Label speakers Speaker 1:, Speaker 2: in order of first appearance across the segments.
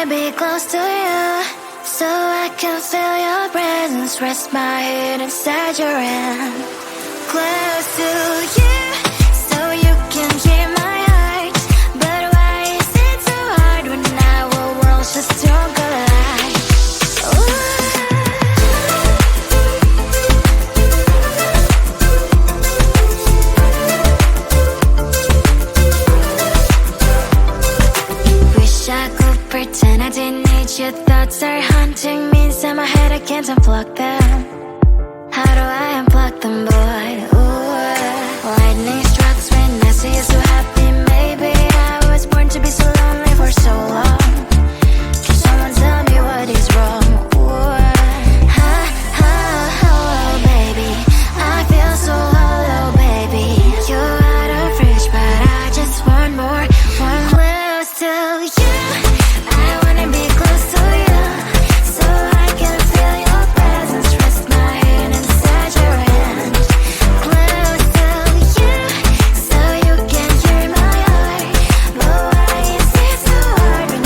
Speaker 1: wanna be close to you, so I can feel your presence. Rest my head inside your hand. Close to you, so you can hear my heart. But why is it so hard when our worlds just don't collide? Wish I could pretend I didn't need your thoughts are haunting me inside my head. I can't unplug them. How do I unplug them, boy? Ooh, lightning strikes when I see you so happy. Maybe I was born to be so lonely for so long. Can someone tell me what is wrong? Ooh, oh, baby, I feel so hollow, baby. You're out of reach, but I just want more, one close to you. I wanna be close to you, so I can feel your presence. Rest my head inside your hand. Close to you, so you can hear my heart. But why is it so hard when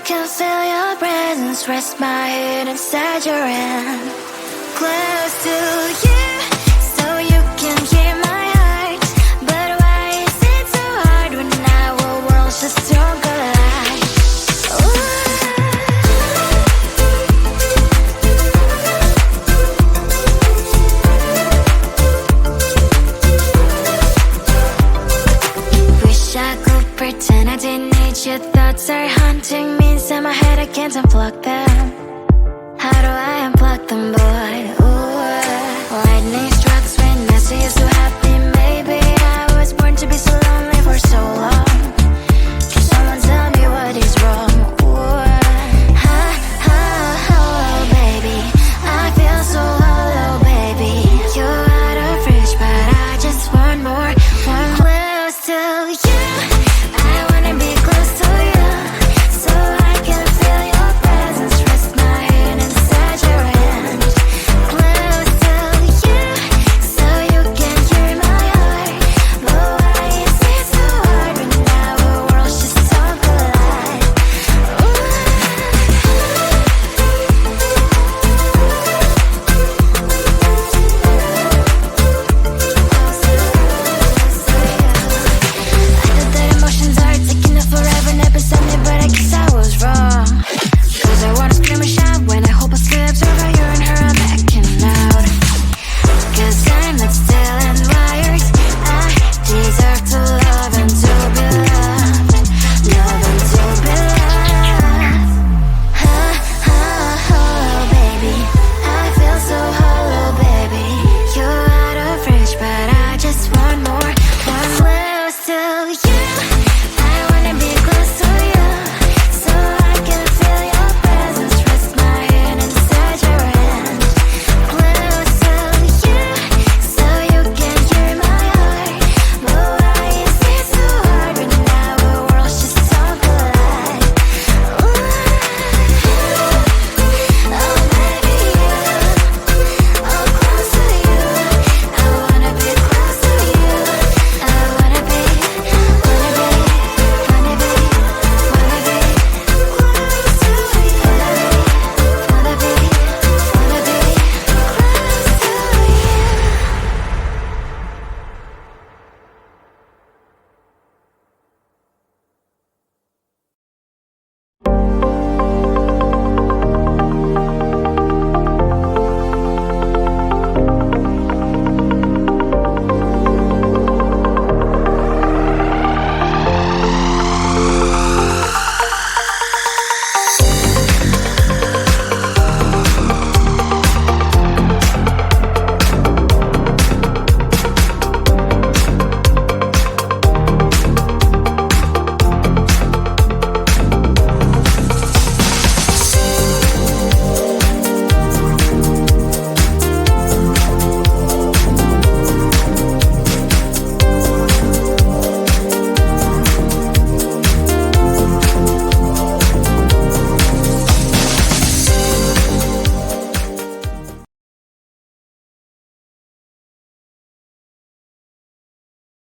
Speaker 1: can feel your presence, rest my head inside your hand. Close to you, so you can hear my heart. But why is it so hard when our worlds just don't collide? Wish I could pretend I didn't need your thoughts are haunting me inside my head, I can't unplug them. How do I unplug them, boy?